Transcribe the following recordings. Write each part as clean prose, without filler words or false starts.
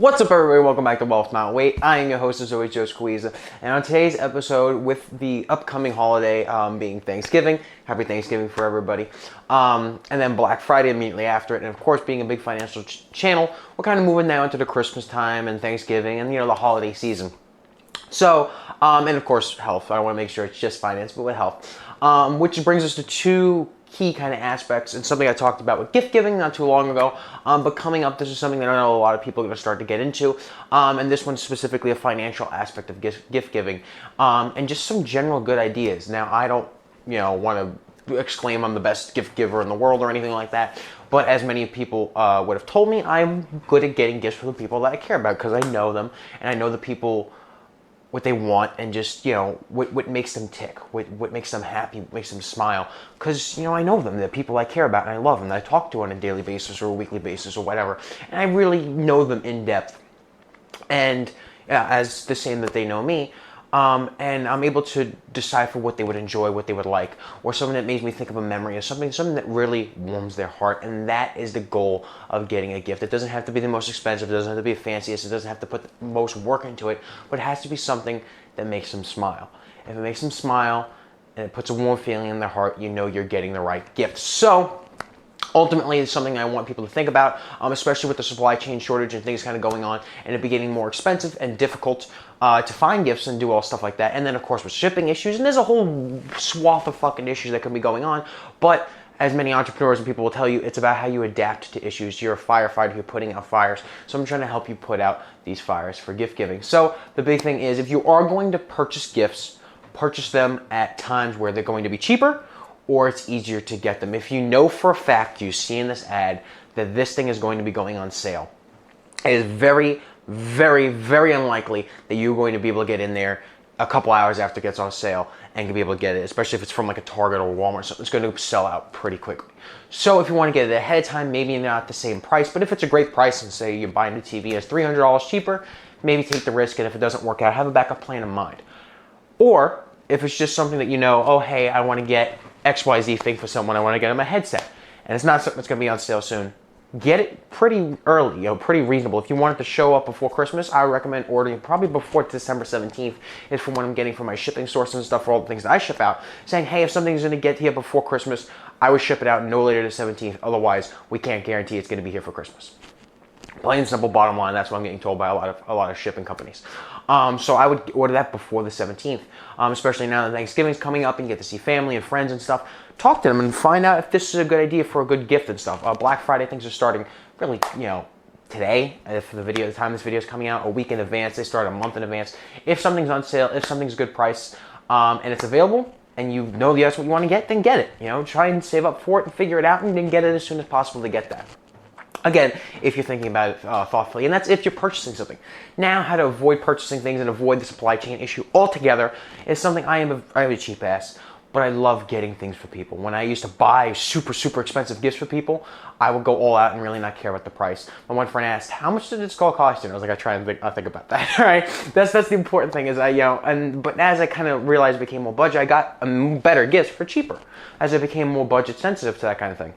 What's up, everybody? Welcome back to Wealth Not Weight. I am your host, as always, Coizza. And on today's episode, with the upcoming holiday being Thanksgiving, happy Thanksgiving for everybody, and then Black Friday immediately after it, and of course, being a big financial channel, we're kind of moving now into the Christmas time and Thanksgiving and, the holiday season. So, and of course, health. I want to make sure it's just finance, but with health. Which brings us to two key kind of aspects, and something I talked about with gift giving not too long ago, but coming up, this is something that I know a lot of people are going to start to get into, and this one's specifically a financial aspect of gift giving, and just some general good ideas. Now, I don't, want to exclaim I'm the best gift giver in the world or anything like that, but as many people would have told me, I'm good at getting gifts for the people that I care about, because I know them, and I know the people, what they want, and just, what makes them tick, what makes them happy, what makes them smile. Because, I know them, they're people I care about and I love them, that I talk to on a daily basis or a weekly basis or whatever. And I really know them in depth. And as the same that they know me. And I'm able to decipher what they would enjoy, what they would like, or something that makes me think of a memory, or something that really warms their heart. And that is the goal of getting a gift. It doesn't have to be the most expensive, it doesn't have to be the fanciest, it doesn't have to put the most work into it, but it has to be something that makes them smile. If it makes them smile and it puts a warm feeling in their heart, you're getting the right gift. So ultimately, it's something I want people to think about, especially with the supply chain shortage and things kind of going on, and it be getting more expensive and difficult to find gifts and do all stuff like that. And then, of course, with shipping issues, and there's a whole swath of fucking issues that can be going on. But as many entrepreneurs and people will tell you, it's about how you adapt to issues. You're a firefighter, you're putting out fires. So I'm trying to help you put out these fires for gift giving. So the big thing is, if you are going to purchase gifts, purchase them at times where they're going to be cheaper, or it's easier to get them. If you know for a fact, you see in this ad, that this thing is going to be going on sale, it is very, very, very unlikely that you're going to be able to get in there a couple hours after it gets on sale and to be able to get it, especially if it's from like a Target or Walmart or something. It's going to sell out pretty quickly. So if you want to get it ahead of time, maybe not the same price, but if it's a great price and say you're buying the TV it's $300 cheaper, maybe take the risk, and if it doesn't work out, have a backup plan in mind. Or if it's just something that oh, hey, I want to get XYZ thing for someone, I want to get them a headset, and it's not something that's going to be on sale soon, get it pretty early, pretty reasonable. If you want it to show up before Christmas, I would recommend ordering probably before December 17th, is from what I'm getting from my shipping sources and stuff for all the things that I ship out, saying, hey, if something's going to get here before Christmas, I would ship it out no later than the 17th, otherwise we can't guarantee it's going to be here for Christmas. Plain and simple, bottom line, that's what I'm getting told by a lot of shipping companies. So I would order that before the 17th, especially now that Thanksgiving's coming up and you get to see family and friends and stuff. Talk to them and find out if this is a good idea for a good gift and stuff. Black Friday things are starting really, today, for the time this video is coming out, a week in advance. They start a month in advance. If something's on sale, if something's a good price, and it's available, and that's what you want to get, then get it. Try and save up for it and figure it out, and then get it as soon as possible to get that. Again, if you're thinking about it thoughtfully, and that's if you're purchasing something. Now, how to avoid purchasing things and avoid the supply chain issue altogether is something I'm a cheap ass, but I love getting things for people. When I used to buy super, super expensive gifts for people, I would go all out and really not care about the price. My one friend asked, how much did this skull cost you? And I was like, I think about that, all right? That's the important thing is but as I kind of realized it became more budget, I got better gifts for cheaper as I became more budget sensitive to that kind of thing.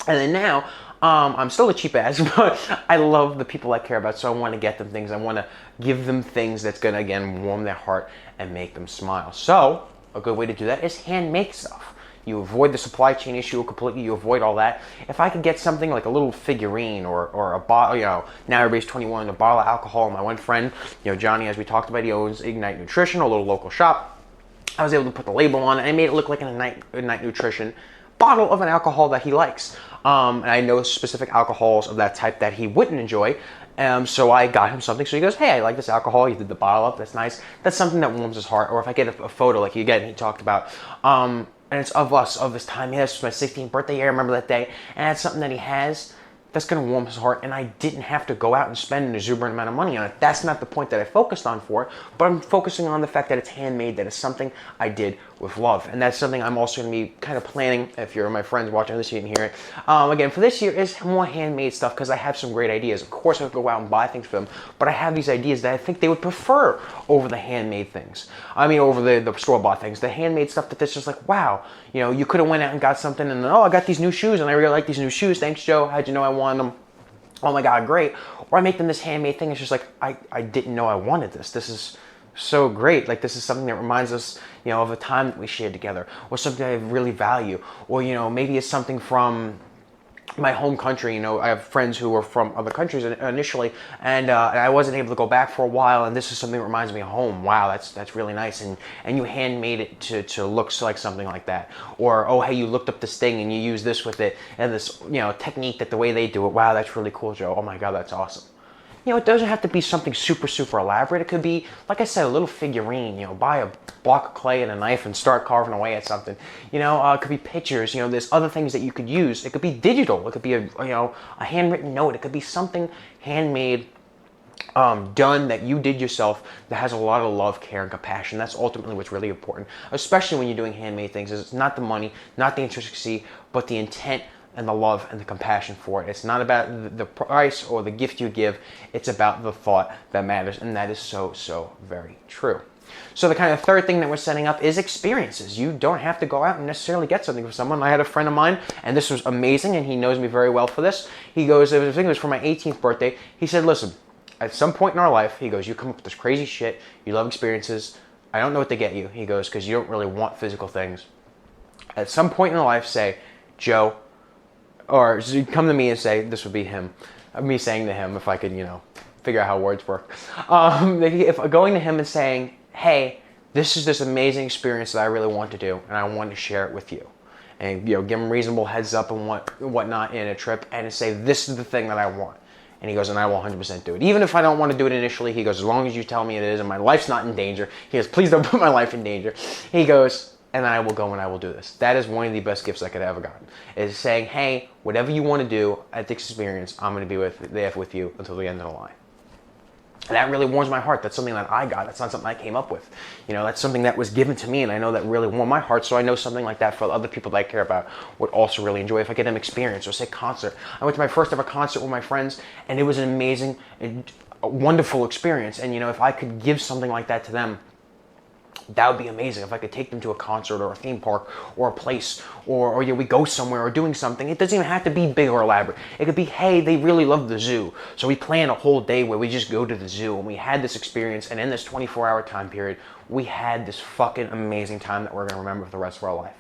And then now, I'm still a cheap ass, but I love the people I care about, so I want to get them things. I want to give them things that's going to, again, warm their heart and make them smile. So a good way to do that is handmade stuff. You avoid the supply chain issue completely. You avoid all that. If I could get something like a little figurine or a bottle, now everybody's 21, a bottle of alcohol. My one friend, Johnny, as we talked about, he owns Ignite Nutrition, a little local shop. I was able to put the label on it. I made it look like an Ignite Nutrition bottle of an alcohol that he likes. And I know specific alcohols of that type that he wouldn't enjoy. So I got him something. So he goes, hey, I like this alcohol. You did the bottle up. That's nice. That's something that warms his heart. Or if I get a photo like he talked about, and it's of us, of this time. Yes, it's my 16th birthday year. I remember that day. And that's something that he has that's going to warm his heart, and I didn't have to go out and spend an exuberant amount of money on it. That's not the point that I focused on for it, but I'm focusing on the fact that it's handmade, that it's something I did with love, and that's something I'm also going to be kind of planning, if you're my friends watching this, you can hear it. Again, for this year is more handmade stuff, because I have some great ideas. Of course, I could go out and buy things for them, but I have these ideas that I think they would prefer over the handmade things. I mean, over the store-bought things. The handmade stuff that's just like, wow, you could have went out and got something, and I got these new shoes, and I really like these new shoes. Thanks, Joe. How'd you know I wanted them? Oh my God, great. Or I make them this handmade thing. It's just like, I didn't know I wanted this. This is so great. Like, this is something that reminds us, of a time that we shared together, or something I really value. Or, maybe it's something from my home country. I have friends who were from other countries initially, and I wasn't able to go back for a while, and this is something that reminds me of home. Wow, that's really nice. And you handmade it to look like something like that. Or, oh, hey, you looked up this thing and you use this with it, and this technique that the way they do it. Wow, that's really cool, Joe. Oh my God, that's awesome. It doesn't have to be something super, super elaborate. It could be, like I said, a little figurine. Buy a block of clay and a knife and start carving away at something. It could be pictures. There's other things that you could use. It could be digital. It could be a handwritten note. It could be something handmade, done that you did yourself, that has a lot of love, care, and compassion. That's ultimately what's really important, especially when you're doing handmade things. Is it's not the money, not the intricacy, but the intent and the love and the compassion for it. It's not about the price or the gift you give. It's about the thought that matters, and that is so, so very true. So the kind of third thing that we're setting up is experiences. You don't have to go out and necessarily get something for someone. I had a friend of mine, and this was amazing, and he knows me very well for this. He goes, I think it was for my 18th birthday. He said, listen, at some point in our life, he goes, you come up with this crazy shit. You love experiences. I don't know what to get you. He goes, because you don't really want physical things. At some point in your life, say, Joe, or come to me and say, this would be him, me saying to him, if I could, figure out how words work. If going to him and saying, hey, this is this amazing experience that I really want to do, and I want to share it with you. And, give him reasonable heads up and whatnot in a trip, and say, this is the thing that I want. And he goes, and I will 100% do it. Even if I don't want to do it initially, he goes, as long as you tell me it is, and my life's not in danger. He goes, please don't put my life in danger. He goes, and I will go and I will do this. That is one of the best gifts I could have ever gotten. Is saying, hey, whatever you want to do at this experience, I'm going to be there with you until the end of the line. And that really warms my heart. That's something that I got. That's not something I came up with. That's something that was given to me, and I know that really warmed my heart. So I know something like that for other people that I care about would also really enjoy if I get them experience, or say concert. I went to my first ever concert with my friends, and it was an amazing, wonderful experience. And if I could give something like that to them, that would be amazing. If I could take them to a concert or a theme park or a place, or we go somewhere or doing something. It doesn't even have to be big or elaborate. It could be, hey, they really love the zoo, so we plan a whole day where we just go to the zoo and we had this experience, and in this 24-hour time period, we had this fucking amazing time that we're going to remember for the rest of our life.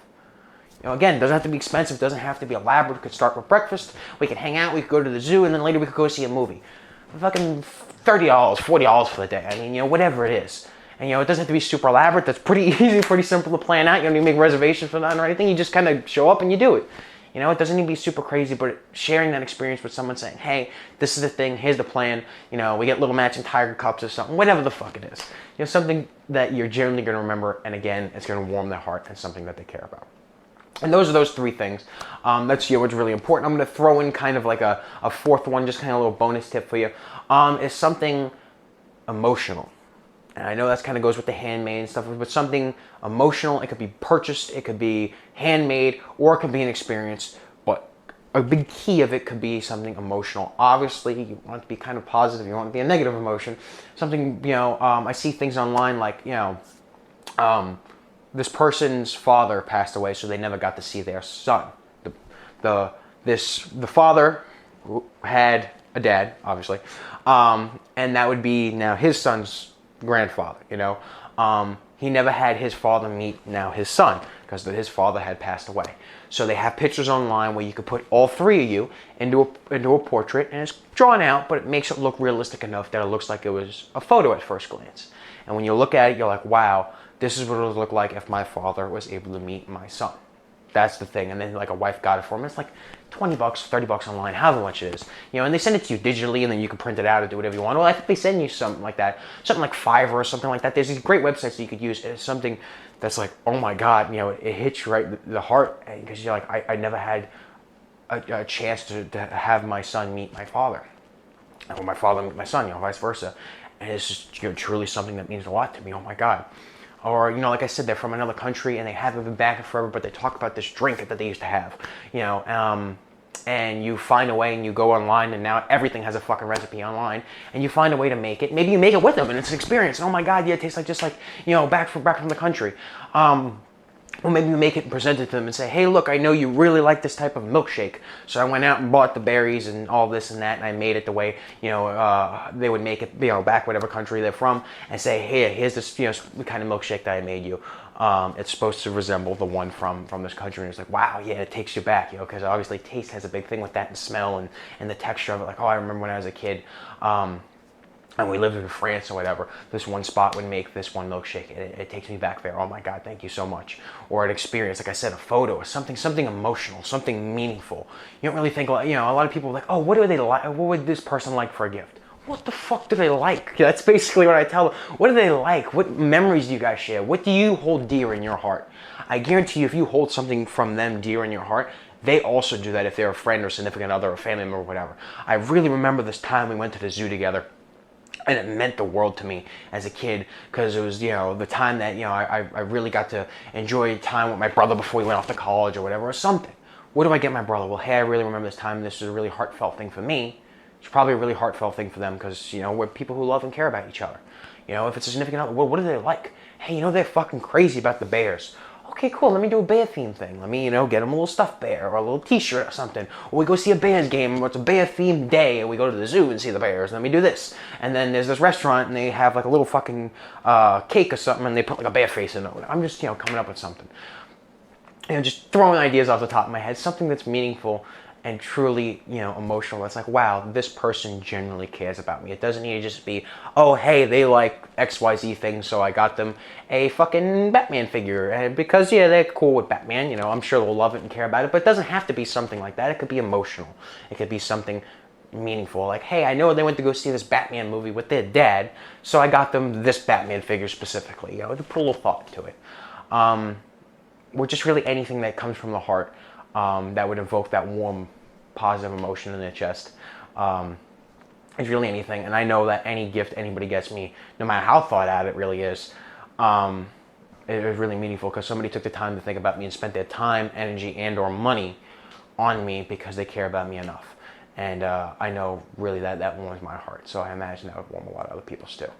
Again, it doesn't have to be expensive. It doesn't have to be elaborate. We could start with breakfast. We could hang out. We could go to the zoo, and then later we could go see a movie. Fucking $30, $40 for the day. I mean, whatever it is. And, it doesn't have to be super elaborate. That's pretty easy, pretty simple to plan out. You don't need to make reservations for that or anything. You just kind of show up and you do it. It doesn't need to be super crazy, but sharing that experience with someone, saying, hey, this is the thing, here's the plan. We get little matching Tiger cups or something, whatever the fuck it is. Something that you're generally going to remember, and again, it's going to warm their heart, and something that they care about. And those are those three things. That's what's really important. I'm going to throw in kind of like a fourth one, just kind of a little bonus tip for you, is something emotional. And I know that kind of goes with the handmade and stuff, but something emotional. It could be purchased, it could be handmade, or it could be an experience. But a big key of it could be something emotional. Obviously, you want it to be kind of positive. You want it to be a negative emotion. Something, I see things online like, this person's father passed away, so they never got to see their son. The father had a dad, obviously, and that would be now his son's grandfather. He never had his father meet now his son, because his father had passed away. So they have pictures online where you could put all three of you into a portrait, and it's drawn out, but it makes it look realistic enough that it looks like it was a photo at first glance. And when you look at it, you're like, wow, this is what it would look like if my father was able to meet my son. That's the thing. And then like a wife got it for him. It's like $20, $30 online, however much it is. And they send it to you digitally, and then you can print it out and do whatever you want. Well, I think they send you something like that. Something like Fiverr or something like that. There's these great websites that you could use. It's something that's like, oh my God, it hits you right the heart, because you're like, I never had a chance to have my son meet my father. Or my father meet my son, vice versa. And it's just truly something that means a lot to me. Oh my God. Or, like I said, they're from another country and they haven't been back forever, but they talk about this drink that they used to have, and you find a way and you go online, and now everything has a fucking recipe online, and you find a way to make it. Maybe you make it with them, and it's an experience. And oh my God, yeah, it tastes just like, back from the country. Well, maybe make it and present it to them and say, hey, look, I know you really like this type of milkshake. So I went out and bought the berries and all this and that, and I made it the way, they would make it, back whatever country they're from, and say, hey, here's this, the kind of milkshake that I made you. It's supposed to resemble the one from this country. And it's like, wow, yeah, it takes you back, because obviously taste has a big thing with that, and smell and the texture of it. Like, oh, I remember when I was a kid, and we lived in France or whatever, this one spot would make this one milkshake. It takes me back there. Oh my God, thank you so much. Or an experience, like I said, a photo or something emotional, something meaningful. You don't really think, a lot of people are like, oh, what do they like? What would this person like for a gift? What the fuck do they like? That's basically what I tell them. What do they like? What memories do you guys share? What do you hold dear in your heart? I guarantee you, if you hold something from them dear in your heart, they also do that if they're a friend or significant other or family member or whatever. I really remember this time we went to the zoo together. And it meant the world to me as a kid, because it was, the time that, I really got to enjoy time with my brother before we went off to college or whatever, or something. What do I get my brother? Well, hey, I really remember this time. This is a really heartfelt thing for me. It's probably a really heartfelt thing for them, because, we're people who love and care about each other. If it's a significant other, well, what do they like? Hey, they're fucking crazy about the bears. Okay, cool, let me do a bear theme thing. Let me, get them a little stuffed bear or a little t-shirt or something. Or we go see a Bears game, or it's a bear themed day, and we go to the zoo and see the bears. Let me do this. And then there's this restaurant, and they have like a little fucking cake or something, and they put like a bear face in it. I'm just, coming up with something. Just throwing ideas off the top of my head, something that's meaningful and truly, emotional. It's like, wow, this person genuinely cares about me. It doesn't need to just be, oh, hey, they like XYZ things, so I got them a fucking Batman figure. And because, they're cool with Batman, I'm sure they'll love it and care about it, but it doesn't have to be something like that. It could be emotional. It could be something meaningful. Like, hey, I know they went to go see this Batman movie with their dad, so I got them this Batman figure specifically, to put a little thought to it. Or just really anything that comes from the heart. That would evoke that warm, positive emotion in their chest. It's really anything, and I know that any gift anybody gets me, no matter how thought out it really is, it is really meaningful, because somebody took the time to think about me and spent their time, energy, and or money on me because they care about me enough. And I know really that warms my heart, so I imagine that would warm a lot of other people's too.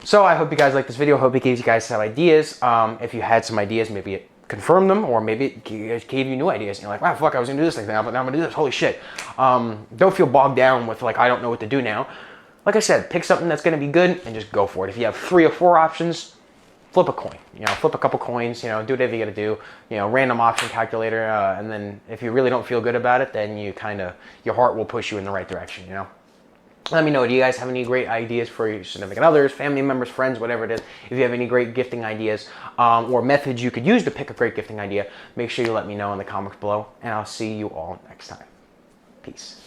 So I hope you guys liked this video. I hope it gave you guys some ideas. If you had some ideas, maybe it confirm them, or maybe it gave you new ideas. And you're like, wow, fuck, I was gonna do this thing now, but now I'm gonna do this. Holy shit. Don't feel bogged down with like, I don't know what to do now. Like I said, pick something that's gonna be good and just go for it. If you have 3 or 4 options, flip a coin. Flip a couple coins, do whatever you gotta do. Random option calculator, and then if you really don't feel good about it, then your heart will push you in the right direction, Let me know, do you guys have any great ideas for your significant others, family members, friends, whatever it is? If you have any great gifting ideas or methods you could use to pick a great gifting idea, make sure you let me know in the comments below, and I'll see you all next time. Peace.